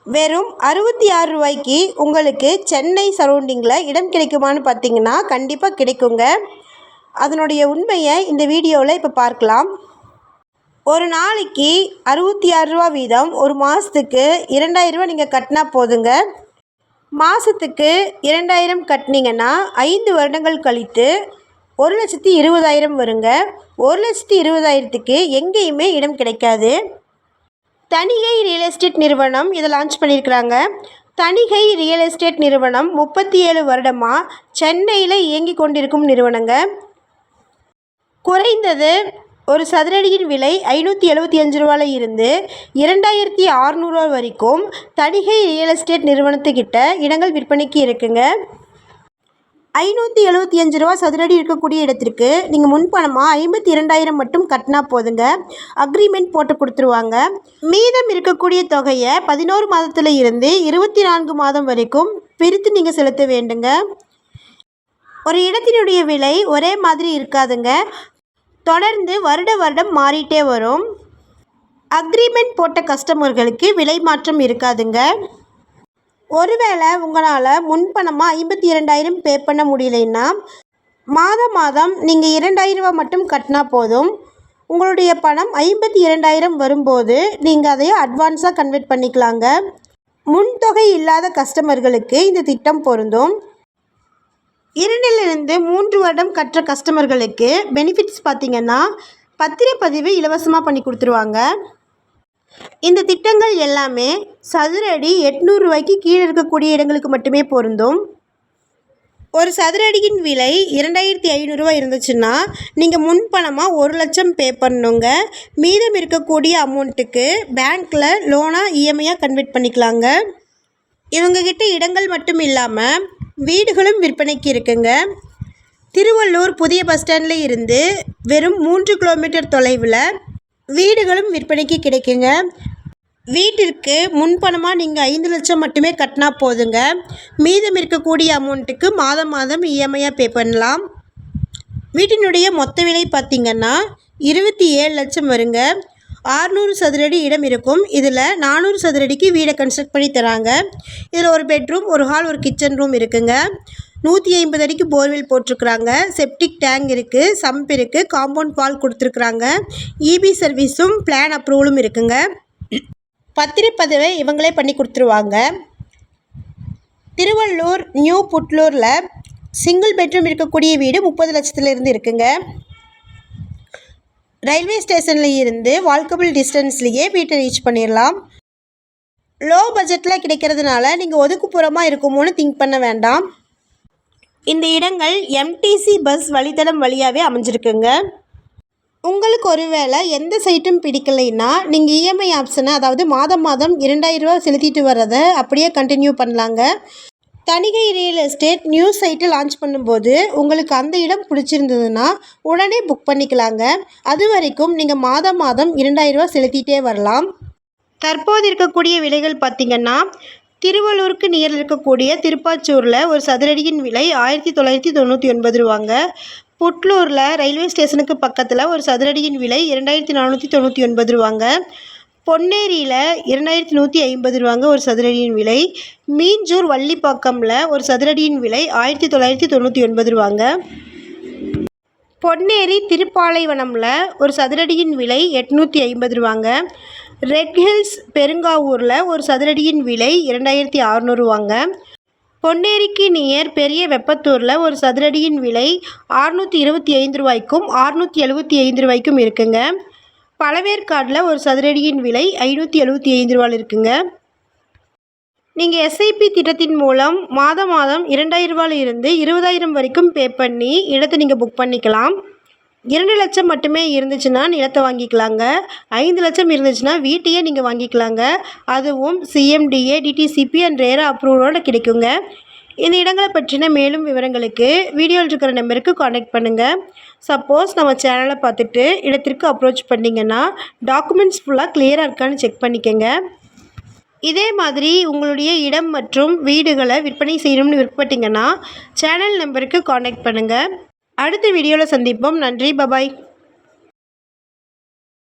வெறும் 66 ரூபாய்க்கு உங்களுக்கு சென்னை சரௌண்டிங்கில் இடம் கிடைக்குமான்னு பார்த்தீங்கன்னா கண்டிப்பாக கிடைக்குங்க. அதனுடைய உண்மையை இந்த வீடியோவில் இப்போ பார்க்கலாம். ஒரு நாளைக்கு 66 ரூபா வீதம் ஒரு மாதத்துக்கு 2000 ரூபா நீங்கள் கட்டினா போதுங்க. மாதத்துக்கு 2000 கட்டினீங்கன்னா 5 வருடங்கள் கழித்து 1,20,000 வருங்க. 1,20,000க்கு எங்கேயுமே இடம் கிடைக்காது. தணிகை ரியல் எஸ்டேட் நிறுவனம் இதை லான்ச் பண்ணியிருக்கிறாங்க. தணிகை ரியல் எஸ்டேட் நிறுவனம் 37 வருடமாக சென்னையில் இயங்கி கொண்டிருக்கும் நிறுவனங்க. குறைந்தது ஒரு சதுரடியின் விலை 575 ரூபாயில் இருந்து 2600 ரூபா வரைக்கும் தணிகை ரியல் எஸ்டேட் நிறுவனத்துக்கிட்ட இடங்கள் விற்பனைக்கு இருக்குங்க. 575 ரூபா சதுரடி இருக்கக்கூடிய இடத்திற்கு நீங்கள் முன்பணமாக 52,000 மட்டும் கட்டினா போதுங்க. அக்ரிமெண்ட் போட்டு கொடுத்துருவாங்க. மீதம் இருக்கக்கூடிய தொகையை 11 மாதத்தில் இருந்து 24 மாதம் வரைக்கும் பிரித்து நீங்கள் செலுத்த வேண்டுங்க. ஒரு இடத்தினுடைய விலை ஒரே மாதிரி இருக்காதுங்க. தொடர்ந்து வருடம் மாறிட்டே வரும். அக்ரிமெண்ட் போட்ட கஸ்டமர்களுக்கு விலை மாற்றம் இருக்காதுங்க. ஒருவேளை உங்களால் முன்பணமாக 52,000 பே பண்ண முடியலைன்னா மாதம் நீங்கள் 2,000 ரூபா மட்டும் கட்டினா போதும். உங்களுடைய பணம் 52,000 வரும்போது நீங்கள் அதை அட்வான்ஸாக கன்வெர்ட் பண்ணிக்கலாங்க. முன்தொகை இல்லாத கஸ்டமர்களுக்கு இந்த திட்டம் பொருந்தும். 2லிருந்து 3 வருடம் கட்டுற கஸ்டமர்களுக்கு பெனிஃபிட்ஸ் பார்த்திங்கன்னா பத்திரப்பதிவு இலவசமாக பண்ணி கொடுத்துருவாங்க. இந்த திட்டங்கள் எல்லாமே சதுரடி 800 ரூபாய்க்கு கீழே இருக்கக்கூடிய இடங்களுக்கு மட்டுமே பொருந்தும். ஒரு சதுரடியின் விலை 2,500 ரூபா இருந்துச்சுன்னா நீங்கள் முன்பணமாக 1,00,000 பே பண்ணணுங்க. மீதம் இருக்கக்கூடிய அமௌண்ட்டுக்கு பேங்க்கில் லோனாக இஎம்ஐயாக கன்வெர்ட் பண்ணிக்கலாங்க. இவங்ககிட்ட இடங்கள் மட்டும் இல்லாமல் வீடுகளும் விற்பனைக்கு இருக்குங்க. திருவள்ளூர் புதிய பஸ் ஸ்டாண்டில் இருந்து வெறும் 3 கிலோமீட்டர் தொலைவில் வீடுகளும் விற்பனைக்கு கிடைக்குங்க. வீட்டிற்கு முன்பணமாக நீங்கள் 5,00,000 மட்டுமே கட்டினா போதுங்க. மீதம் இருக்கக்கூடிய அமௌண்ட்டுக்கு மாதம் இஎம்ஐயாக பே பண்ணலாம். வீட்டினுடைய மொத்த விலை பார்த்திங்கன்னா 27 லட்சம் வருங்க. 600 சதுரடி இடம் இருக்கும். இதில் 400 சதுரடிக்கு வீடை கன்ஸ்ட்ரக்ட் பண்ணி தராங்க. இதில் ஒரு பெட்ரூம், ஒரு ஹால், ஒரு கிச்சன் ரூம் இருக்குங்க. 150 அடிக்கு போர்வெல் போட்டிருக்குறாங்க. செப்டிக் டேங்க் இருக்குது, சம்ப் இருக்குது, காம்பவுண்ட் வால் கொடுத்துருக்குறாங்க. இபி சர்வீஸும் பிளான் அப்ரூவலும் இருக்குங்க. பத்திரப்பதிவை இவங்களே பண்ணி கொடுத்துருவாங்க. திருவள்ளூர் நியூ புட்லூரில் சிங்கிள் பெட்ரூம் இருக்கக்கூடிய வீடு 30 லட்சத்துலேருந்து இருக்குங்க. ரயில்வே ஸ்டேஷனில் இருந்து வால்கபிள் டிஸ்டன்ஸ்லேயே வீட்டை ரீச் பண்ணிடலாம். லோ பட்ஜெட்டில் கிடைக்கிறதுனால நீங்கள் ஒதுக்குப்புறமாக இருக்குமோன்னு திங்க் பண்ண வேண்டாம். இந்த இடங்கள் எம்டிசி பஸ் வழித்தடம் வழியாகவே அமைஞ்சிருக்குங்க. உங்களுக்கு ஒருவேளை எந்த சைட்டும் பிடிக்கலைன்னா நீங்கள் இஎம்ஐ ஆப்ஷனை, அதாவது மாதம் 2,000 ரூபா செலுத்திட்டு வர்றதை அப்படியே கண்டினியூ பண்ணலாங்க. தணிகை ரியல் எஸ்டேட் நியூ சைட்டை லான்ச் பண்ணும்போது உங்களுக்கு அந்த இடம் பிடிச்சிருந்ததுன்னா உடனே புக் பண்ணிக்கலாங்க. அது வரைக்கும் நீங்கள் மாதம் 2,000 ரூபா செலுத்திட்டே வரலாம். தற்போது இருக்கக்கூடிய விலைகள் பார்த்திங்கன்னா திருவள்ளூருக்கு நியரில் இருக்கக்கூடிய திருப்பாச்சூரில் ஒரு சதுரடியின் விலை 1,999 ரூபாங்க. புட்லூரில் ரயில்வே ஸ்டேஷனுக்கு பக்கத்தில் ஒரு சதுரடியின் விலை 2,499 ரூபாங்க. பொன்னேரியில் 2,150 ரூபாங்க ஒரு சதுரடியின் விலை. மீஞ்சூர் வள்ளிப்பாக்கமில் ஒரு சதுரடியின் விலை 1,999 ரூபாங்க. பொன்னேரி திருப்பாலைவனமில் ஒரு சதுரடியின் விலை 850 ரூபாங்க. ரெட் ஹில்ஸ் பெருங்காவூரில் ஒரு சதுரடியின் விலை 2,600 ரூபாங்க. பொன்னேரிக்கு நியர் பெரிய வெப்பத்தூரில் ஒரு சதுரடியின் விலை 625 ரூபாய்க்கும் 675 ரூபாய்க்கும் இருக்குங்க. பழவேற்காடில் ஒரு சதுரடியின் விலை 575 ரூபாயில் இருக்குங்க. நீங்கள் எஸ்ஐபி திட்டத்தின் மூலம் மாதம் 2,000 ரூபாயில் இருந்து 20,000 வரைக்கும் பே பண்ணி இடத்தை நீங்கள் புக் பண்ணிக்கலாம். 2 லட்சம் மட்டுமே இருந்துச்சுன்னா நிலத்தை வாங்கிக்கலாங்க. 5 லட்சம் இருந்துச்சுன்னா வீட்டையே நீங்கள் வாங்கிக்கலாங்க. அதுவும் சிஎம்டிஏ, டிடிசிபி அண்ட் ரேரா அப்ரூவலோடு கிடைக்குங்க. இந்த இடங்களை பற்றின மேலும் விவரங்களுக்கு வீடியோவில் இருக்கிற நம்பருக்கு காண்டாக்ட் பண்ணுங்கள். சப்போஸ் நம்ம சேனலை பார்த்துட்டு இடத்திற்கு அப்ரோச் பண்ணிங்கன்னா டாக்குமெண்ட்ஸ் ஃபுல்லாக கிளியராக இருக்கான்னு செக் பண்ணிக்கோங்க. இதே மாதிரி உங்களுடைய இடம் மற்றும் வீடுகளை விற்பனை செய்யணும்னு விருப்பப்பட்டீங்கன்னா சேனல் நம்பருக்கு காண்டாக்ட் பண்ணுங்கள். அடுத்த வீடியோவில் சந்திப்போம். நன்றி, பபாய்.